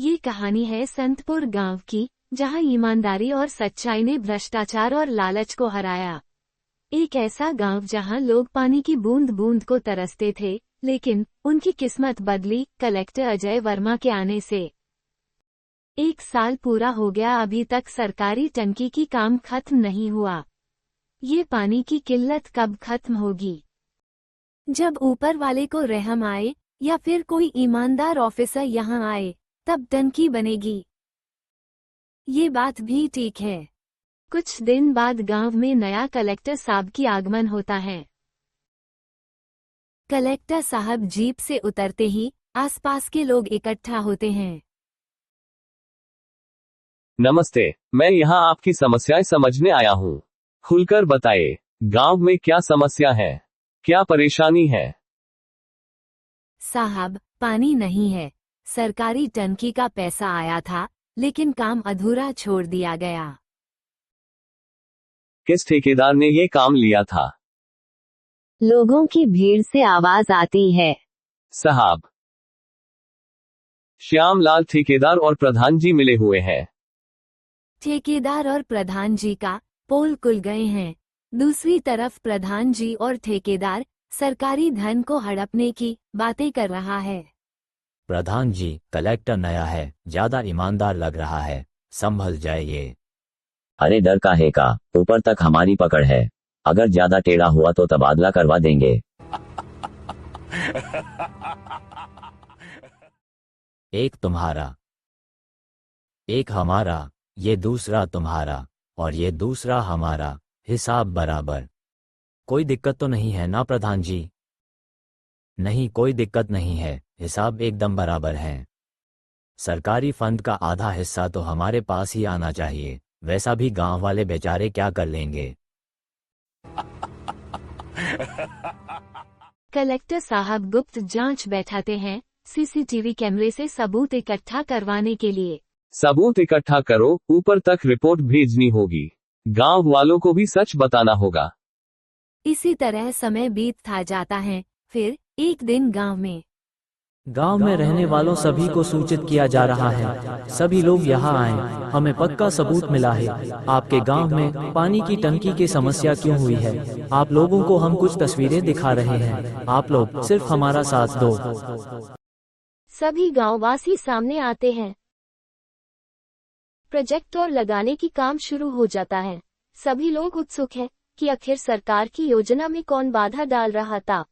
ये कहानी है संतपुर गांव की, जहां ईमानदारी और सच्चाई ने भ्रष्टाचार और लालच को हराया। एक ऐसा गांव जहां लोग पानी की बूंद बूंद को तरसते थे, लेकिन उनकी किस्मत बदली कलेक्टर अजय वर्मा के आने से। 1 साल पूरा हो गया, अभी तक सरकारी टंकी की काम खत्म नहीं हुआ। ये पानी की किल्लत कब खत्म होगी? जब ऊपर वाले को रहम आए या फिर कोई ईमानदार ऑफिसर यहाँ आए, तब टंकी बनेगी। ये बात भी ठीक है। कुछ दिन बाद गांव में नया कलेक्टर साहब की आगमन होता है। कलेक्टर साहब जीप से उतरते ही आसपास के लोग इकट्ठा होते हैं। नमस्ते, मैं यहाँ आपकी समस्याएं समझने आया हूँ। खुलकर बताइए, गांव में क्या समस्या है, क्या परेशानी है? साहब, पानी नहीं है। सरकारी टंकी का पैसा आया था, लेकिन काम अधूरा छोड़ दिया गया। किस ठेकेदार ने ये काम लिया था? लोगों की भीड़ से आवाज आती है। साहब, श्यामलाल ठेकेदार और प्रधान जी मिले हुए हैं। ठेकेदार और प्रधान जी का पोल खुल गए हैं। दूसरी तरफ प्रधान जी और ठेकेदार सरकारी धन को हड़पने की बातें कर रहा है। प्रधान जी, कलेक्टर नया है, ज्यादा ईमानदार लग रहा है, संभल जाइए। अरे डर काहे का, ऊपर तक हमारी पकड़ है। अगर ज्यादा टेढ़ा हुआ तो तबादला करवा देंगे। एक तुम्हारा, एक हमारा, ये दूसरा तुम्हारा, और ये दूसरा हमारा, हिसाब बराबर। कोई दिक्कत तो नहीं है ना प्रधान जी? नहीं, कोई दिक्कत नहीं है, हिसाब एकदम बराबर है। सरकारी फंड का आधा हिस्सा तो हमारे पास ही आना चाहिए, वैसा भी गांव वाले बेचारे क्या कर लेंगे। कलेक्टर साहब गुप्त जांच बैठाते हैं, सीसीटीवी कैमरे से सबूत इकट्ठा करवाने के लिए। सबूत इकट्ठा करो, ऊपर तक रिपोर्ट भेजनी होगी। गांव वालों को भी सच बताना होगा। इसी तरह समय बीतता जाता है। फिर एक दिन गांव में रहने वालों सभी को सूचित किया जा रहा है, सभी लोग यहाँ आए, हमें पक्का सबूत मिला है। आपके गांव में पानी की टंकी की समस्या क्यों हुई है? आप लोगों को हम कुछ तस्वीरें दिखा रहे हैं, आप लोग सिर्फ हमारा साथ दो। सभी गांववासी सामने आते हैं। प्रोजेक्टर लगाने की काम शुरू हो जाता है। सभी लोग उत्सुक हैं कि आखिर सरकार की योजना में कौन बाधा डाल रहा था,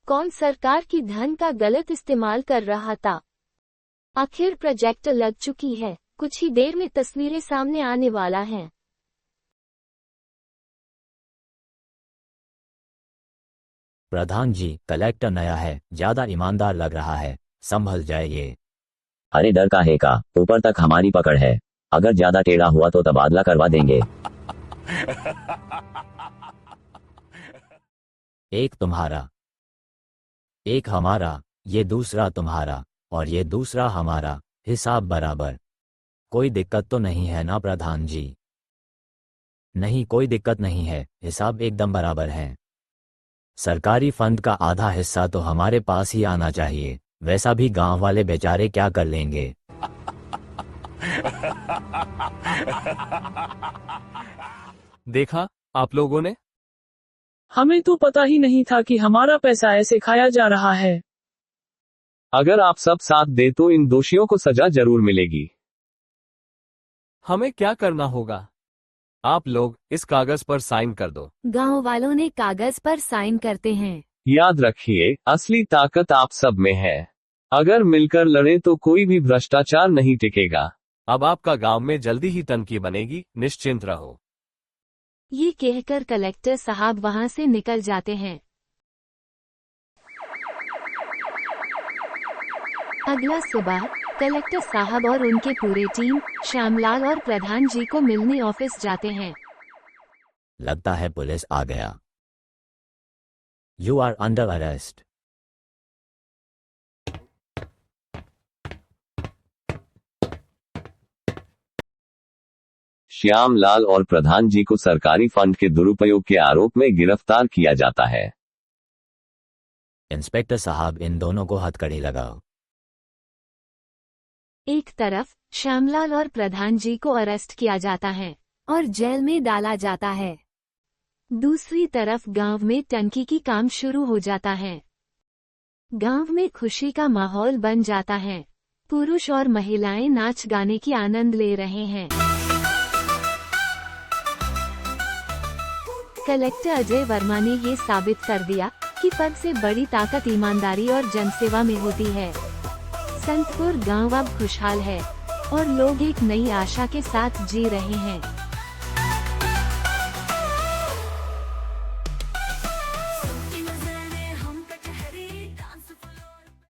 कौन सरकार की धन का गलत इस्तेमाल कर रहा था। आखिर प्रोजेक्टर लग चुकी है, कुछ ही देर में तस्वीरें सामने आने वाला है। प्रधान जी, कलेक्टर नया है, ज्यादा ईमानदार लग रहा है, संभल जाइए। अरे डर काहे का, ऊपर तक हमारी पकड़ है। अगर ज्यादा टेढ़ा हुआ तो तबादला करवा देंगे। एक तुम्हारा, एक हमारा, ये दूसरा तुम्हारा, और ये दूसरा हमारा, हिसाब बराबर। कोई दिक्कत तो नहीं है ना प्रधान जी? नहीं, कोई दिक्कत नहीं है, हिसाब एकदम बराबर है। सरकारी फंड का आधा हिस्सा तो हमारे पास ही आना चाहिए, वैसा भी गांव वाले बेचारे क्या कर लेंगे। देखा आप लोगों ने? हमें तो पता ही नहीं था कि हमारा पैसा ऐसे खाया जा रहा है। अगर आप सब साथ दे तो इन दोषियों को सजा जरूर मिलेगी। हमें क्या करना होगा? आप लोग इस कागज पर साइन कर दो। गांव वालों ने कागज पर साइन करते हैं। याद रखिए, असली ताकत आप सब में है। अगर मिलकर लड़े तो कोई भी भ्रष्टाचार नहीं टिकेगा। अब आपका गांव में जल्दी ही टंकी बनेगी, निश्चिंत रहो। ये कहकर कलेक्टर साहब वहां से निकल जाते हैं। अगला सुबह कलेक्टर साहब और उनके पूरे टीम श्यामलाल और प्रधान जी को मिलने ऑफिस जाते हैं। लगता है पुलिस आ गया। You are under arrest. Shyamlal और प्रधान जी को सरकारी फंड के दुरुपयोग के आरोप में गिरफ्तार किया जाता है। इंस्पेक्टर साहब, इन दोनों को हथकड़ी लगाओ। एक तरफ श्यामलाल और प्रधान जी को अरेस्ट किया जाता है और जेल में डाला जाता है। दूसरी तरफ गांव में टंकी की काम शुरू हो जाता है। गांव में खुशी का माहौल बन जाता है। पुरुष और महिलाएं नाच गाने की आनंद ले रहे हैं। कलेक्टर अजय वर्मा ने ये साबित कर दिया कि पद से बड़ी ताकत ईमानदारी और जनसेवा में होती है। संतपुर गांव अब खुशहाल है और लोग एक नई आशा के साथ जी रहे हैं।